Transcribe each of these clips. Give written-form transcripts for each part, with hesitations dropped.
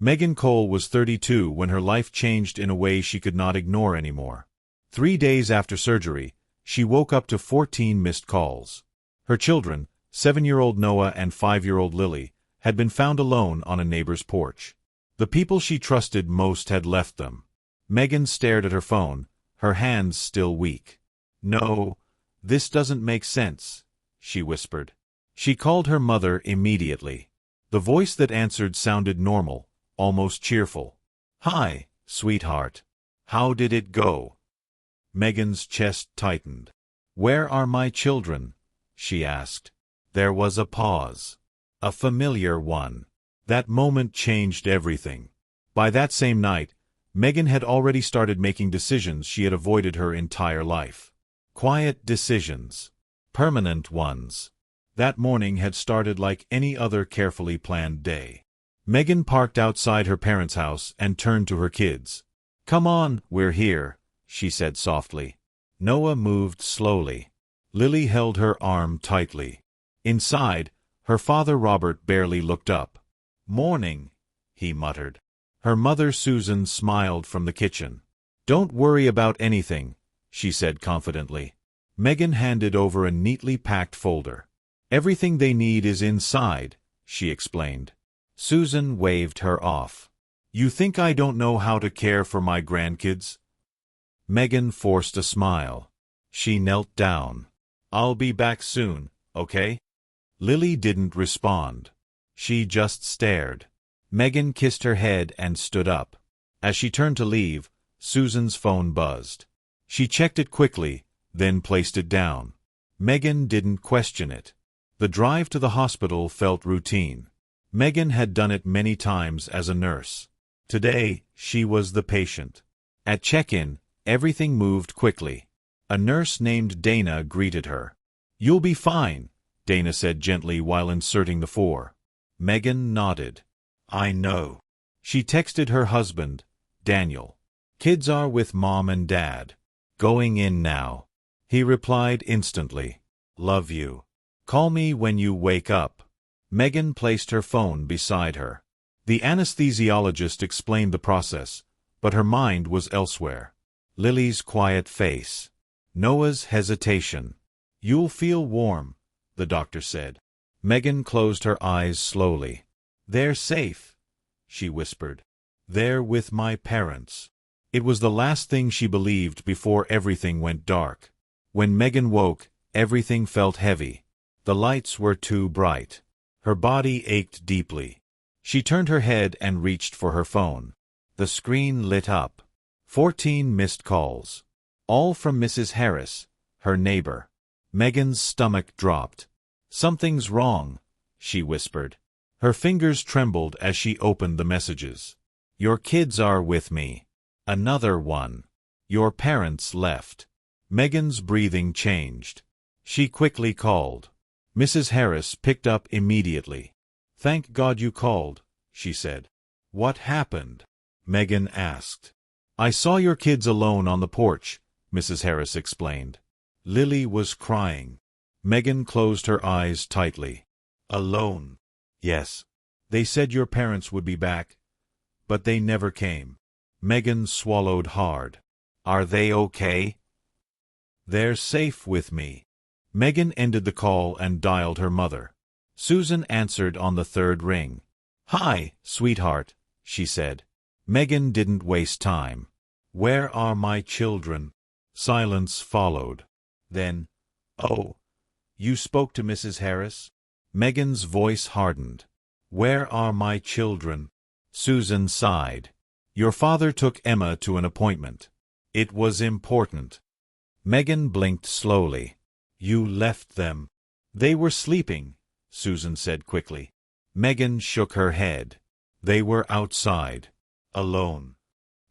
Megan Cole was 32 when her life changed in a way she could not ignore anymore. 3 days after surgery, she woke up to 14 missed calls. Her children, 7-year-old Noah and 5-year-old Lily, had been found alone on a neighbor's porch. The people she trusted most had left them. Megan stared at her phone, her hands still weak. "No, this doesn't make sense," she whispered. She called her mother immediately. The voice that answered sounded normal, almost cheerful. "Hi, sweetheart. How did it go?" Megan's chest tightened. "Where are my children?" she asked. There was a pause. A familiar one. That moment changed everything. By that same night, Megan had already started making decisions she had avoided her entire life. Quiet decisions. Permanent ones. That morning had started like any other carefully planned day. Megan parked outside her parents' house and turned to her kids. "Come on, we're here," she said softly. Noah moved slowly. Lily held her arm tightly. Inside, her father Robert barely looked up. "Morning," he muttered. Her mother Susan smiled from the kitchen. "Don't worry about anything," she said confidently. Megan handed over a neatly packed folder. "Everything they need is inside," she explained. Susan waved her off. "You think I don't know how to care for my grandkids?" Megan forced a smile. She knelt down. "I'll be back soon, okay?" Lily didn't respond. She just stared. Megan kissed her head and stood up. As she turned to leave, Susan's phone buzzed. She checked it quickly, then placed it down. Megan didn't question it. The drive to the hospital felt routine. Megan had done it many times as a nurse. Today, she was the patient. At check-in, everything moved quickly. A nurse named Dana greeted her. "You'll be fine," Dana said gently while inserting the 4. Megan nodded. "I know." She texted her husband, Daniel. "Kids are with Mom and Dad. Going in now." He replied instantly. "Love you. Call me when you wake up." Megan placed her phone beside her. The anesthesiologist explained the process, but her mind was elsewhere. Lily's quiet face. Noah's hesitation. "You'll feel warm," the doctor said. Megan closed her eyes slowly. "They're safe," she whispered. "They're with my parents." It was the last thing she believed before everything went dark. When Megan woke, everything felt heavy. The lights were too bright. Her body ached deeply. She turned her head and reached for her phone. The screen lit up. 14 missed calls. All from Mrs. Harris, her neighbor. Megan's stomach dropped. "Something's wrong," she whispered. Her fingers trembled as she opened the messages. "Your kids are with me." Another one. "Your parents left." Megan's breathing changed. She quickly called. Mrs. Harris picked up immediately. "Thank God you called," she said. "What happened?" Megan asked. "I saw your kids alone on the porch," Mrs. Harris explained. Lily was crying. Megan closed her eyes tightly. "Alone?" "Yes. They said your parents would be back, but they never came." Megan swallowed hard. "Are they okay?" "They're safe with me." Megan ended the call and dialed her mother. Susan answered on the 3rd ring. "Hi, sweetheart," she said. Megan didn't waste time. "Where are my children?" Silence followed. Then, "Oh, you spoke to Mrs. Harris?" Megan's voice hardened. "Where are my children?" Susan sighed. "Your father took Emma to an appointment. It was important." Megan blinked slowly. "You left them." "They were sleeping," Susan said quickly. Megan shook her head. "They were outside. Alone."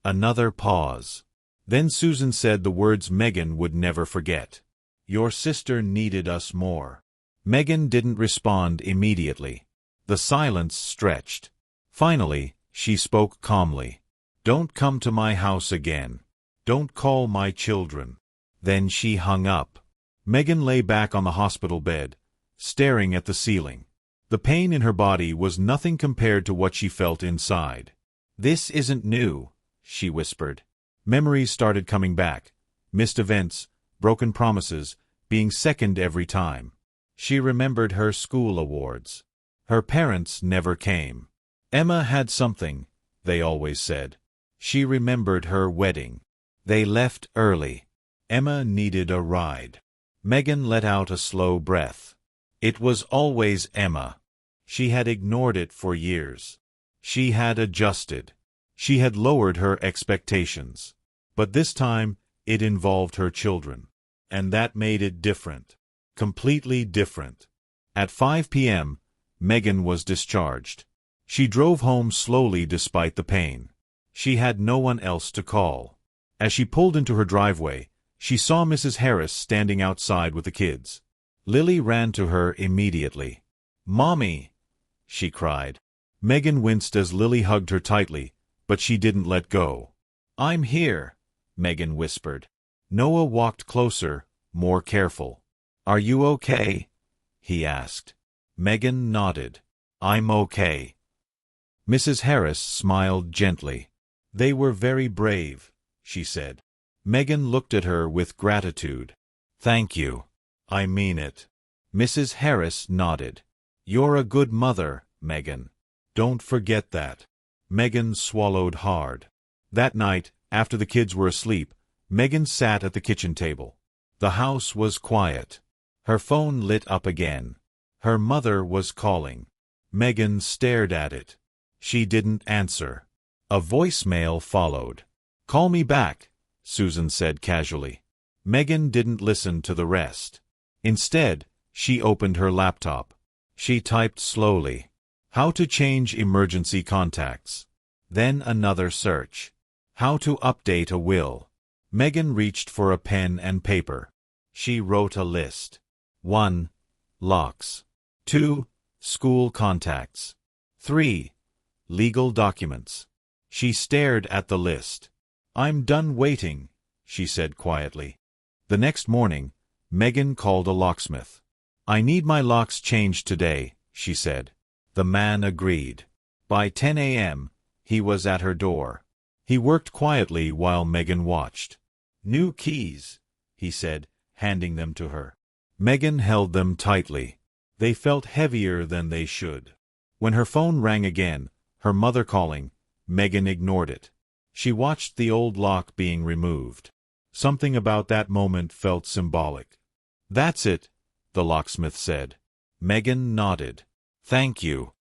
Another pause. Then Susan said the words Megan would never forget. "Your sister needed us more." Megan didn't respond immediately. The silence stretched. Finally, she spoke calmly. "Don't come to my house again. Don't call my children." Then she hung up. Megan lay back on the hospital bed, staring at the ceiling. The pain in her body was nothing compared to what she felt inside. "This isn't new," she whispered. Memories started coming back. Missed events, broken promises, being second every time. She remembered her school awards. Her parents never came. Emma had something, they always said. She remembered her wedding. They left early. Emma needed a ride. Megan let out a slow breath. It was always Emma. She had ignored it for years. She had adjusted. She had lowered her expectations. But this time, it involved her children. And that made it different. Completely different. At 5 p.m., Megan was discharged. She drove home slowly despite the pain. She had no one else to call. As she pulled into her driveway, she saw Mrs. Harris standing outside with the kids. Lily ran to her immediately. "Mommy!" she cried. Megan winced as Lily hugged her tightly, but she didn't let go. "I'm here," Megan whispered. Noah walked closer, more careful. "Are you okay?" he asked. Megan nodded. "I'm okay." Mrs. Harris smiled gently. "They were very brave," she said. Megan looked at her with gratitude. "Thank you. I mean it." Mrs. Harris nodded. "You're a good mother, Megan. Don't forget that." Megan swallowed hard. That night, after the kids were asleep, Megan sat at the kitchen table. The house was quiet. Her phone lit up again. Her mother was calling. Megan stared at it. She didn't answer. A voicemail followed. "Call me back," Susan said casually. Megan didn't listen to the rest. Instead, she opened her laptop. She typed slowly. How to change emergency contacts. Then another search. How to update a will. Megan reached for a pen and paper. She wrote a list. 1. Locks. 2. School contacts. 3. Legal documents. She stared at the list. "I'm done waiting," she said quietly. The next morning, Megan called a locksmith. "I need my locks changed today," she said. The man agreed. By 10 a.m., he was at her door. He worked quietly while Megan watched. "New keys," he said, handing them to her. Megan held them tightly. They felt heavier than they should. When her phone rang again, her mother calling, Megan ignored it. She watched the old lock being removed. Something about that moment felt symbolic. "That's it," the locksmith said. Megan nodded. "Thank you."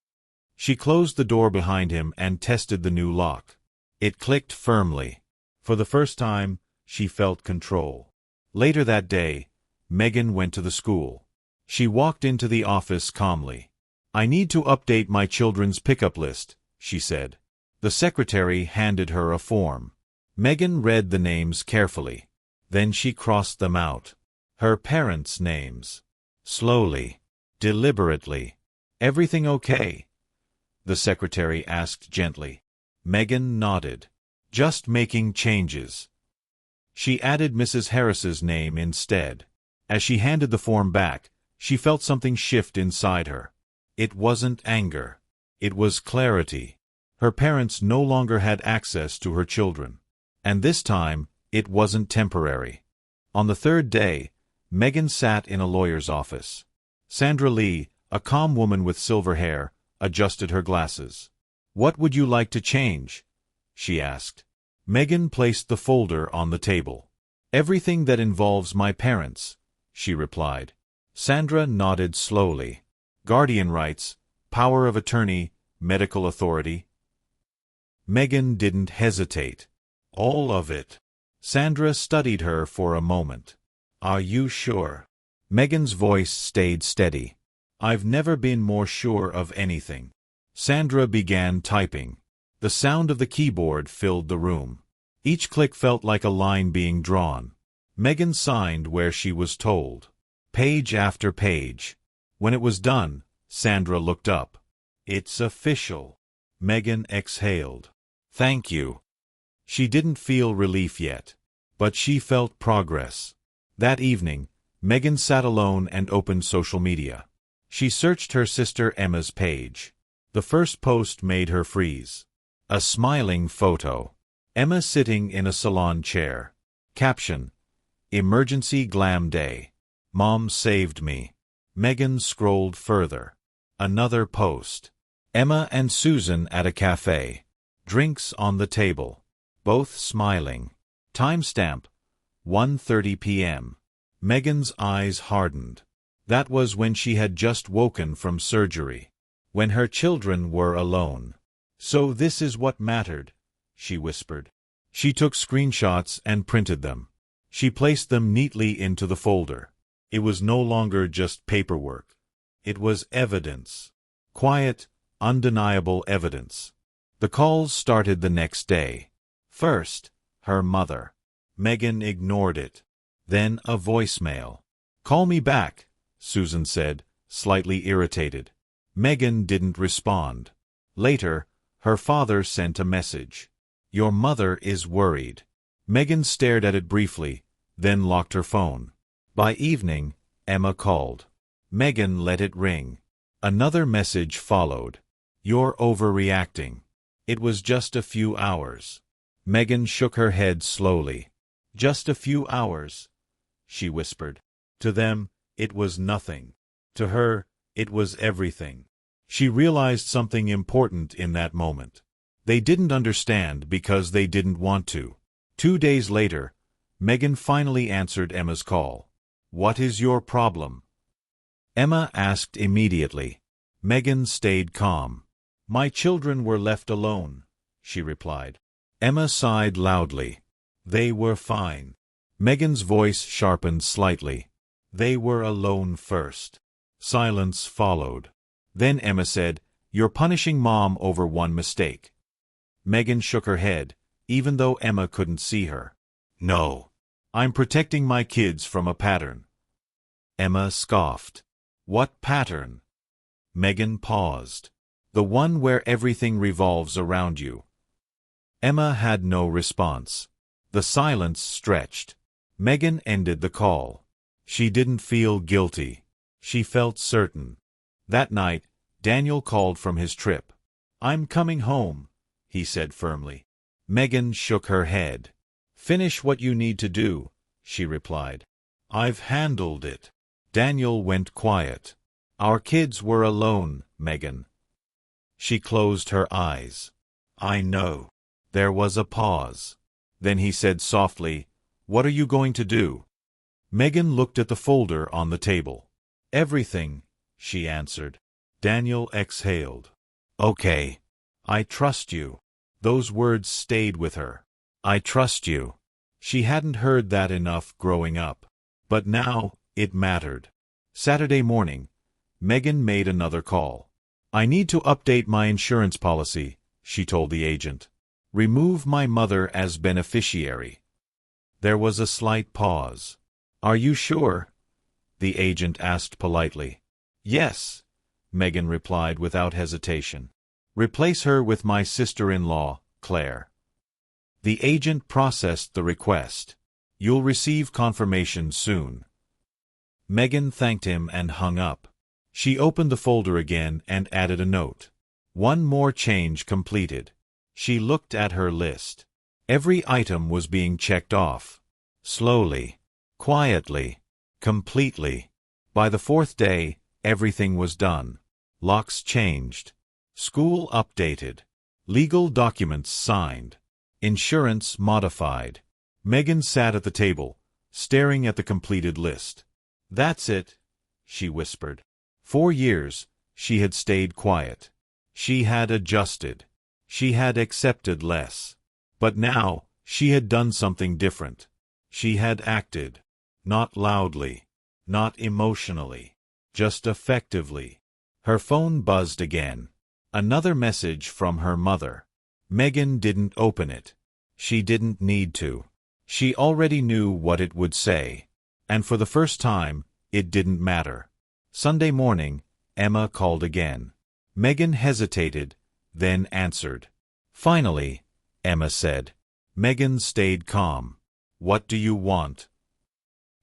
She closed the door behind him and tested the new lock. It clicked firmly. For the first time, she felt control. Later that day, Megan went to the school. She walked into the office calmly. "I need to update my children's pickup list," she said. The secretary handed her a form. Megan read the names carefully. Then she crossed them out. Her parents' names. Slowly. Deliberately. "Everything okay?" the secretary asked gently. Megan nodded. "Just making changes." She added Mrs. Harris's name instead. As she handed the form back, she felt something shift inside her. It wasn't anger. It was clarity. Her parents no longer had access to her children. And this time, it wasn't temporary. On the third day, Megan sat in a lawyer's office. Sandra Lee, a calm woman with silver hair, adjusted her glasses. "What would you like to change?" she asked. Megan placed the folder on the table. "Everything that involves my parents," she replied. Sandra nodded slowly. "Guardian rights, power of attorney, medical authority." Megan didn't hesitate. "All of it." Sandra studied her for a moment. "Are you sure?" Megan's voice stayed steady. "I've never been more sure of anything." Sandra began typing. The sound of the keyboard filled the room. Each click felt like a line being drawn. Megan signed where she was told. Page after page. When it was done, Sandra looked up. "It's official." Megan exhaled. "Thank you." She didn't feel relief yet, but she felt progress. That evening, Megan sat alone and opened social media. She searched her sister Emma's page. The first post made her freeze. A smiling photo. Emma sitting in a salon chair. Caption: Emergency glam day. Mom saved me. Megan scrolled further. Another post. Emma and Susan at a cafe. Drinks on the table. Both smiling. Timestamp: 1:30 p.m. Megan's eyes hardened. That was when she had just woken from surgery. When her children were alone. So this is what mattered, she whispered. She took screenshots and printed them. She placed them neatly into the folder. It was no longer just paperwork. It was evidence. Quiet, undeniable evidence. The calls started the next day. First, her mother. Megan ignored it. Then a voicemail. "Call me back," Susan said, slightly irritated. Megan didn't respond. Later, her father sent a message. "Your mother is worried." Megan stared at it briefly, then locked her phone. By evening, Emma called. Megan let it ring. Another message followed. "You're overreacting. It was just a few hours." Megan shook her head slowly. "Just a few hours," she whispered. To them, it was nothing. To her, it was everything. She realized something important in that moment. They didn't understand because they didn't want to. 2 days later, Megan finally answered Emma's call. "What is your problem?" Emma asked immediately. Megan stayed calm. "My children were left alone," she replied. Emma sighed loudly. "They were fine." Megan's voice sharpened slightly. "They were alone first." Silence followed. Then Emma said, "You're punishing Mom over one mistake." Megan shook her head, even though Emma couldn't see her. "No. I'm protecting my kids from a pattern." Emma scoffed. "What pattern?" Megan paused. "The one where everything revolves around you." Emma had no response. The silence stretched. Megan ended the call. She didn't feel guilty. She felt certain. That night, Daniel called from his trip. "I'm coming home," he said firmly. Megan shook her head. "Finish what you need to do," she replied. "I've handled it." Daniel went quiet. "Our kids were alone, Megan." She closed her eyes. "I know." There was a pause. Then he said softly, "What are you going to do?" Megan looked at the folder on the table. "Everything," she answered. Daniel exhaled. "Okay. I trust you." Those words stayed with her. "I trust you." She hadn't heard that enough growing up. But now, it mattered. Saturday morning, Megan made another call. "I need to update my insurance policy," she told the agent. "Remove my mother as beneficiary." There was a slight pause. "Are you sure?" the agent asked politely. "Yes," Megan replied without hesitation. "Replace her with my sister-in-law, Claire." The agent processed the request. "You'll receive confirmation soon." Megan thanked him and hung up. She opened the folder again and added a note. One more change completed. She looked at her list. Every item was being checked off. Slowly. Quietly. Completely. By the 4th day, everything was done. Locks changed. School updated. Legal documents signed. Insurance modified. Megan sat at the table, staring at the completed list. "That's it," she whispered. 4 years, she had stayed quiet. She had adjusted. She had accepted less. But now, she had done something different. She had acted. Not loudly. Not emotionally. Just effectively. Her phone buzzed again. Another message from her mother. Megan didn't open it. She didn't need to. She already knew what it would say. And for the first time, it didn't matter. Sunday morning, Emma called again. Megan hesitated, then answered. Finally, Emma said. Megan stayed calm. "What do you want?"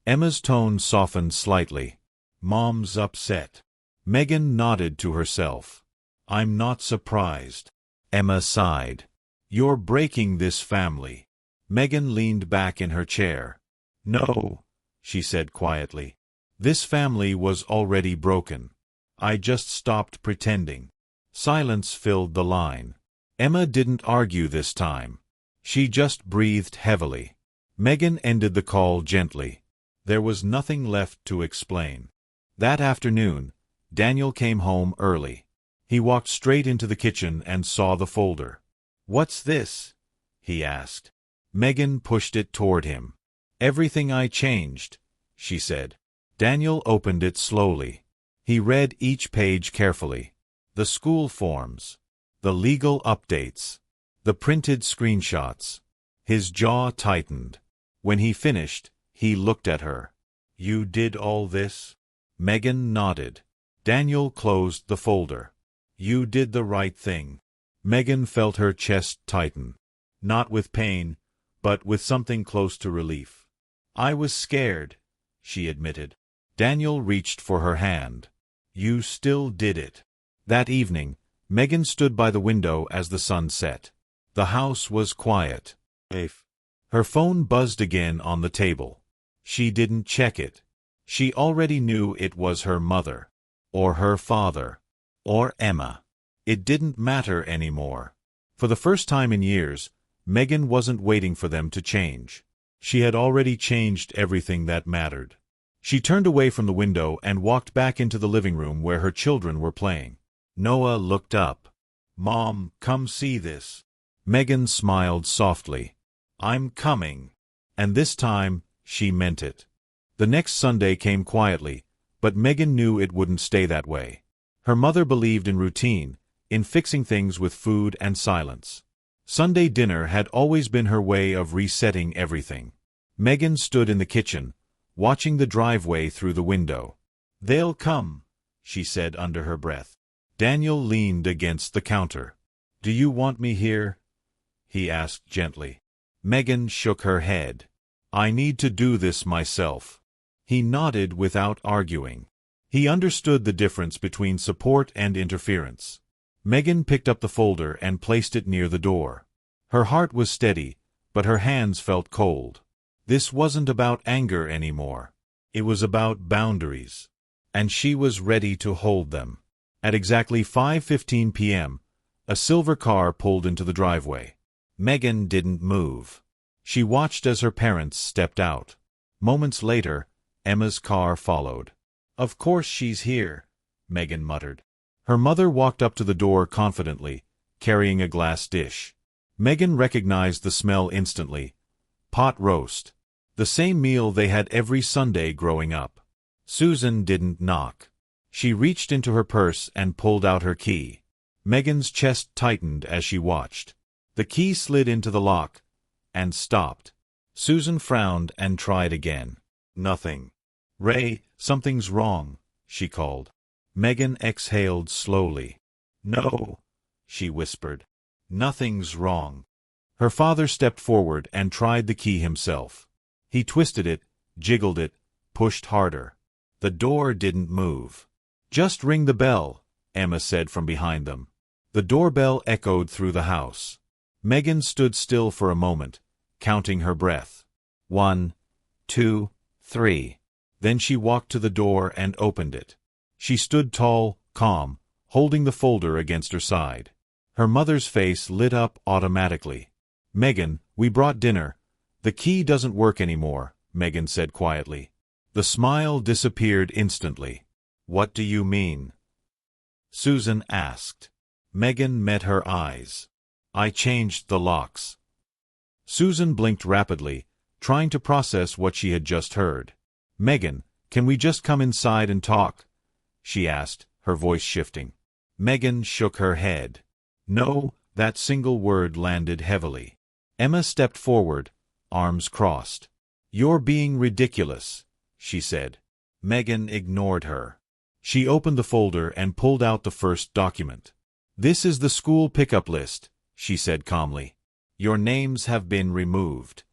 Emma's tone softened slightly. "Mom's upset." Megan nodded to herself. "I'm not surprised." Emma sighed. You're breaking this family. Megan leaned back in her chair. No, she said quietly. This family was already broken. I just stopped pretending. Silence filled the line. Emma didn't argue this time. She just breathed heavily. Megan ended the call gently. There was nothing left to explain. That afternoon, Daniel came home early. He walked straight into the kitchen and saw the folder. "What's this?" he asked. Megan pushed it toward him. "Everything I changed," she said. Daniel opened it slowly. He read each page carefully. The school forms, the legal updates, the printed screenshots. His jaw tightened. When he finished, he looked at her. "You did all this?" Megan nodded. Daniel closed the folder. "You did the right thing." Megan felt her chest tighten. Not with pain, but with something close to relief. "I was scared," she admitted. Daniel reached for her hand. "You still did it." That evening, Megan stood by the window as the sun set. The house was quiet. Her phone buzzed again on the table. She didn't check it. She already knew it was her mother. Or her father. Or Emma. It didn't matter anymore. For the first time in years, Megan wasn't waiting for them to change. She had already changed everything that mattered. She turned away from the window and walked back into the living room where her children were playing. Noah looked up. "Mom, come see this." Megan smiled softly. "I'm coming." And this time, she meant it. The next Sunday came quietly, but Megan knew it wouldn't stay that way. Her mother believed in routine, in fixing things with food and silence. Sunday dinner had always been her way of resetting everything. Megan stood in the kitchen, watching the driveway through the window. "They'll come," she said under her breath. Daniel leaned against the counter. "Do you want me here?" he asked gently. Megan shook her head. "I need to do this myself." He nodded without arguing. He understood the difference between support and interference. Megan picked up the folder and placed it near the door. Her heart was steady, but her hands felt cold. This wasn't about anger anymore. It was about boundaries. And she was ready to hold them. At exactly 5:15 p.m., a silver car pulled into the driveway. Megan didn't move. She watched as her parents stepped out. Moments later, Emma's car followed. "Of course she's here," Megan muttered. Her mother walked up to the door confidently, carrying a glass dish. Megan recognized the smell instantly. Pot roast. The same meal they had every Sunday growing up. Susan didn't knock. She reached into her purse and pulled out her key. Megan's chest tightened as she watched. The key slid into the lock and stopped. Susan frowned and tried again. Nothing. "Ray, something's wrong," she called. Megan exhaled slowly. "No," she whispered. "Nothing's wrong." Her father stepped forward and tried the key himself. He twisted it, jiggled it, pushed harder. The door didn't move. "Just ring the bell," Emma said from behind them. The doorbell echoed through the house. Megan stood still for a moment, counting her breath. 1, 2, 3. Then she walked to the door and opened it. She stood tall, calm, holding the folder against her side. Her mother's face lit up automatically. "Megan, we brought dinner. The key doesn't work anymore," Megan said quietly. The smile disappeared instantly. "What do you mean?" Susan asked. Megan met her eyes. "I changed the locks." Susan blinked rapidly, trying to process what she had just heard. "Megan, can we just come inside and talk?" she asked, her voice shifting. Megan shook her head. No, that single word landed heavily. Emma stepped forward, arms crossed. "You're being ridiculous," she said. Megan ignored her. She opened the folder and pulled out the first document. "This is the school pickup list," she said calmly. "Your names have been removed."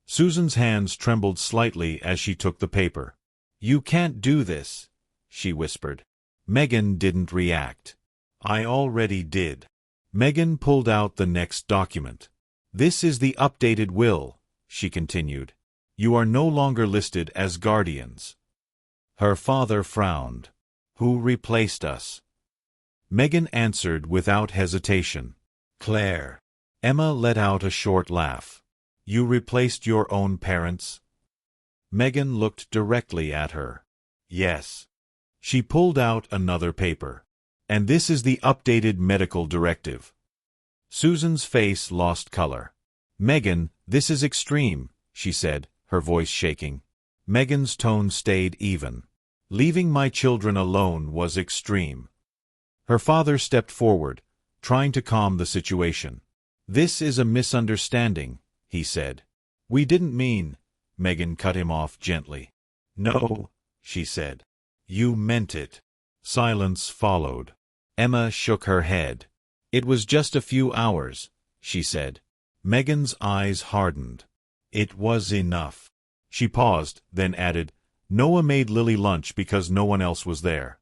Susan's hands trembled slightly as she took the paper. "You can't do this," she whispered. Megan didn't react. "I already did." Megan pulled out the next document. "This is the updated will," she continued. "You are no longer listed as guardians." Her father frowned. "Who replaced us?" Megan answered without hesitation. "Claire." Emma let out a short laugh. "You replaced your own parents?" Megan looked directly at her. "Yes." She pulled out another paper. "And this is the updated medical directive." Susan's face lost color. "Megan, this is extreme," she said, her voice shaking. Megan's tone stayed even. "Leaving my children alone was extreme." Her father stepped forward, trying to calm the situation. "This is a misunderstanding," he said. "We didn't mean—" Megan cut him off gently. "No," she said. "You meant it." Silence followed. Emma shook her head. "It was just a few hours," she said. Megan's eyes hardened. "It was enough." She paused, then added, "Noah made Lily lunch because no one else was there."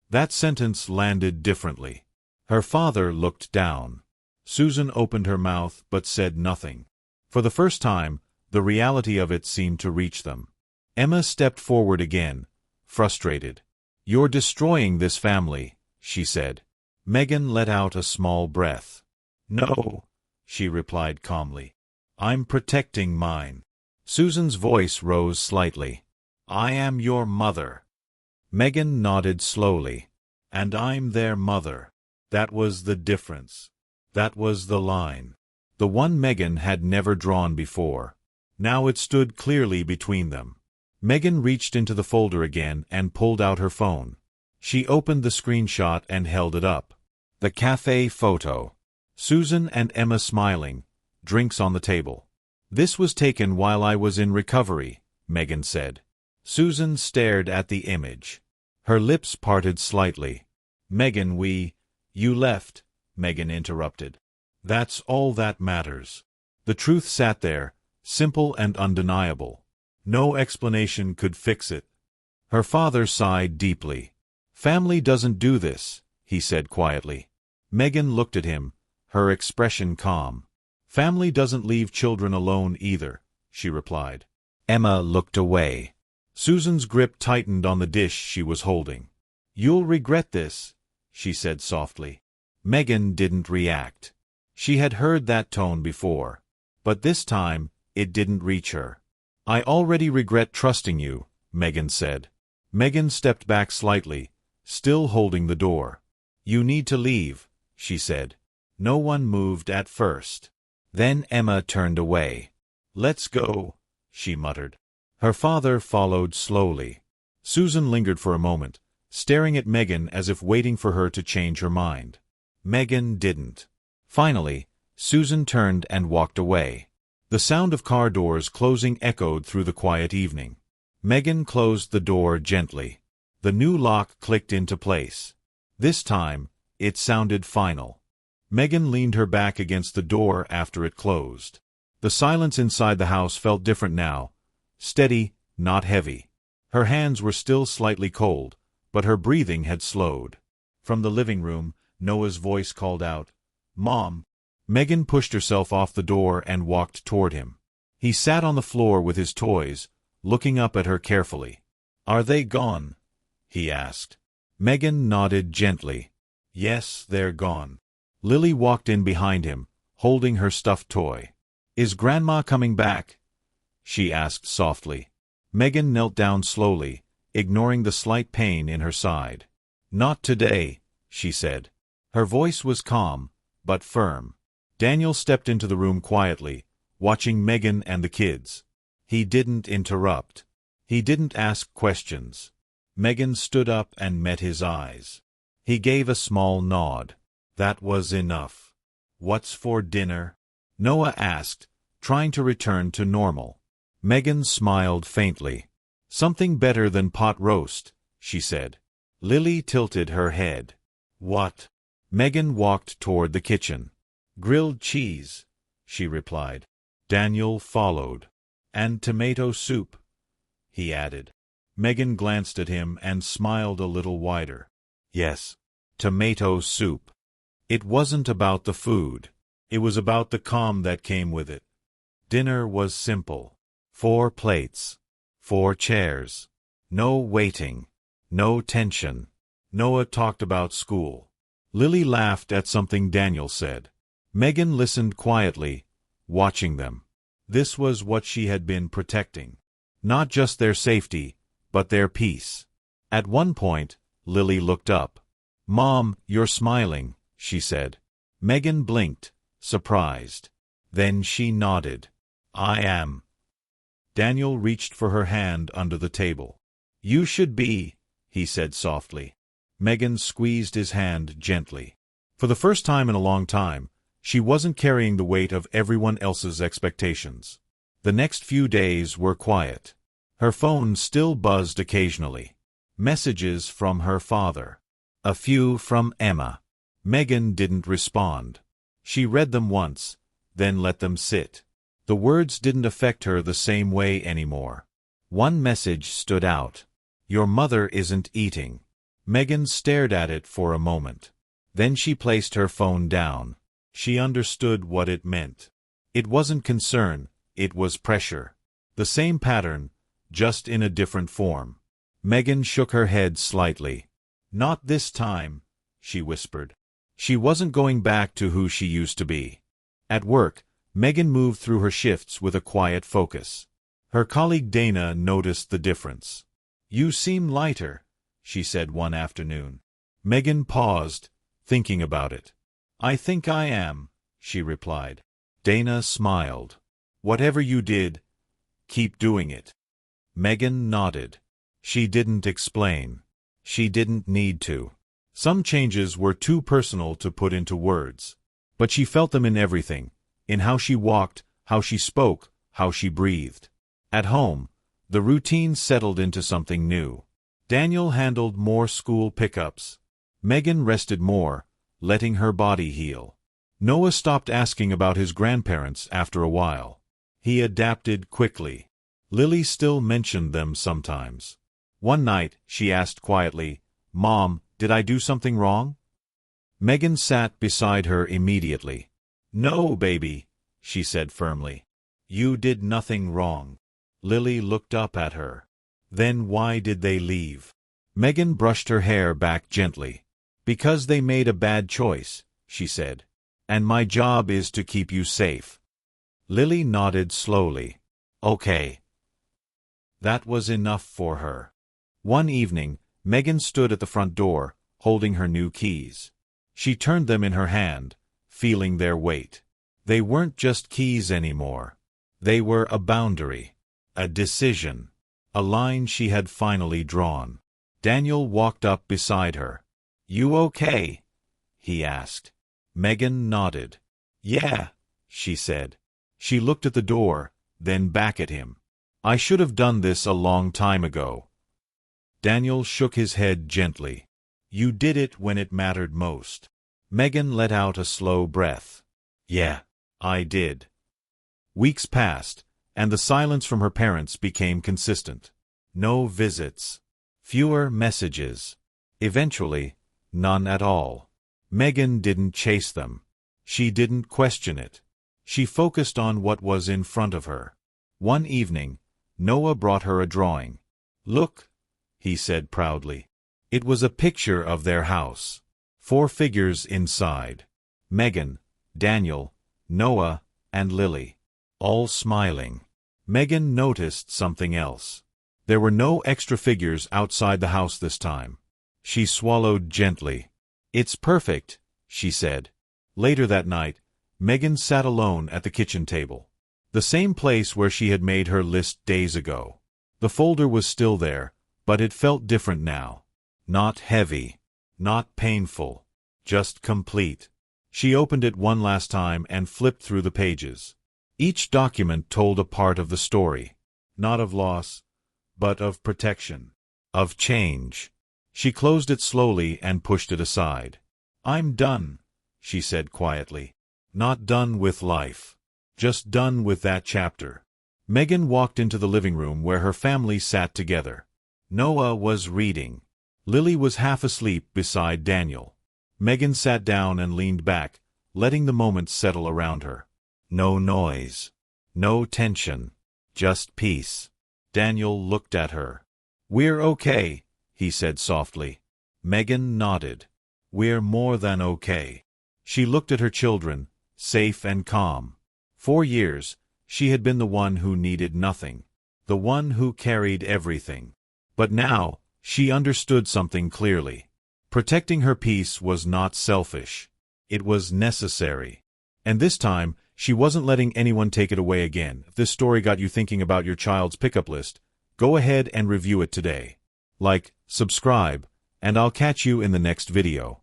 That sentence landed differently. Her father looked down. Susan opened her mouth but said nothing. For the first time, the reality of it seemed to reach them. Emma stepped forward again, frustrated. "You're destroying this family," she said. Megan let out a small breath. "No," she replied calmly. "I'm protecting mine." Susan's voice rose slightly. "I am your mother." Megan nodded slowly. "And I'm their mother." That was the difference. That was the line. The one Megan had never drawn before. Now it stood clearly between them. Megan reached into the folder again and pulled out her phone. She opened the screenshot and held it up. The cafe photo. Susan and Emma smiling, drinks on the table. "This was taken while I was in recovery," Megan said. Susan stared at the image. Her lips parted slightly. "Megan, you left," Megan interrupted. "That's all that matters." The truth sat there, simple and undeniable. No explanation could fix it. Her father sighed deeply. "Family doesn't do this," he said quietly. Megan looked at him, her expression calm. "Family doesn't leave children alone either," she replied. Emma looked away. Susan's grip tightened on the dish she was holding. "You'll regret this," she said softly. Megan didn't react. She had heard that tone before. But this time, it didn't reach her. "I already regret trusting you," Megan said. Megan stepped back slightly, still holding the door. "You need to leave," she said. No one moved at first. Then Emma turned away. "Let's go," she muttered. Her father followed slowly. Susan lingered for a moment, staring at Megan as if waiting for her to change her mind. Megan didn't. Finally, Susan turned and walked away. The sound of car doors closing echoed through the quiet evening. Megan closed the door gently. The new lock clicked into place. This time, it sounded final. Megan leaned her back against the door after it closed. The silence inside the house felt different now. Steady, not heavy. Her hands were still slightly cold, but her breathing had slowed. From the living room, Noah's voice called out, "Mom." Megan pushed herself off the door and walked toward him. He sat on the floor with his toys, looking up at her carefully. "Are they gone?" he asked. Megan nodded gently. "Yes, they're gone." Lily walked in behind him, holding her stuffed toy. "Is Grandma coming back?" she asked softly. Megan knelt down slowly, ignoring the slight pain in her side. "Not today," she said. Her voice was calm, but firm. Daniel stepped into the room quietly, watching Megan and the kids. He didn't interrupt. He didn't ask questions. Megan stood up and met his eyes. He gave a small nod. That was enough. "What's for dinner?" Noah asked, trying to return to normal. Megan smiled faintly. "Something better than pot roast," she said. Lily tilted her head. "What?" Megan walked toward the kitchen. "Grilled cheese," she replied. Daniel followed. "And tomato soup," he added. Megan glanced at him and smiled a little wider. "Yes, tomato soup." It wasn't about the food. It was about the calm that came with it. Dinner was simple. 4 plates. 4 chairs. No waiting. No tension. Noah talked about school. Lily laughed at something Daniel said. Megan listened quietly, watching them. This was what she had been protecting. Not just their safety, but their peace. At one point, Lily looked up. "Mom, you're smiling," she said. Megan blinked, surprised. Then she nodded. "I am." Daniel reached for her hand under the table. "You should be," he said softly. Megan squeezed his hand gently. For the first time in a long time, she wasn't carrying the weight of everyone else's expectations. The next few days were quiet. Her phone still buzzed occasionally. Messages from her father. A few from Emma. Megan didn't respond. She read them once, then let them sit. The words didn't affect her the same way anymore. One message stood out. "Your mother isn't eating." Megan stared at it for a moment. Then she placed her phone down. She understood what it meant. It wasn't concern, it was pressure. The same pattern, just in a different form. Megan shook her head slightly. "Not this time," she whispered. She wasn't going back to who she used to be. At work, Megan moved through her shifts with a quiet focus. Her colleague Dana noticed the difference. "You seem lighter," she said one afternoon. Megan paused, thinking about it. "I think I am," she replied. Dana smiled. "Whatever you did, keep doing it." Megan nodded. She didn't explain. She didn't need to. Some changes were too personal to put into words. But she felt them in everything, in how she walked, how she spoke, how she breathed. At home, the routine settled into something new. Daniel handled more school pickups. Megan rested more, letting her body heal. Noah stopped asking about his grandparents after a while. He adapted quickly. Lily still mentioned them sometimes. One night, she asked quietly, "Mom, did I do something wrong?" Megan sat beside her immediately. "No, baby," she said firmly. "You did nothing wrong." Lily looked up at her. "Then why did they leave?" Megan brushed her hair back gently. "Because they made a bad choice," she said. "And my job is to keep you safe." Lily nodded slowly. "Okay." That was enough for her. One evening, Megan stood at the front door, holding her new keys. She turned them in her hand, feeling their weight. They weren't just keys anymore. They were a boundary, a decision, a line she had finally drawn. Daniel walked up beside her. "You okay?" he asked. Megan nodded. "Yeah," she said. She looked at the door, then back at him. "I should have done this a long time ago." Daniel shook his head gently. "You did it when it mattered most." Megan let out a slow breath. "Yeah, I did." Weeks passed, and the silence from her parents became consistent. No visits. Fewer messages. Eventually, none at all. Megan didn't chase them. She didn't question it. She focused on what was in front of her. One evening, Noah brought her a drawing. "Look," he said proudly. It was a picture of their house. 4 figures inside. Megan, Daniel, Noah, and Lily. All smiling. Megan noticed something else. There were no extra figures outside the house this time. She swallowed gently. "It's perfect," she said. Later that night, Megan sat alone at the kitchen table. The same place where she had made her list days ago. The folder was still there, but it felt different now. Not heavy. Not painful. Just complete. She opened it one last time and flipped through the pages. Each document told a part of the story. Not of loss, but of protection. Of change. She closed it slowly and pushed it aside. "I'm done," she said quietly. Not done with life. Just done with that chapter. Megan walked into the living room where her family sat together. Noah was reading. Lily was half asleep beside Daniel. Megan sat down and leaned back, letting the moments settle around her. No noise. No tension. Just peace. Daniel looked at her. "We're okay," he said softly. Megan nodded. "We're more than okay." She looked at her children, safe and calm. 4 years, she had been the one who needed nothing. The one who carried everything. But now, she understood something clearly. Protecting her peace was not selfish. It was necessary. And this time, she wasn't letting anyone take it away again. If this story got you thinking about your child's pickup list, go ahead and review it today. Like, subscribe, and I'll catch you in the next video.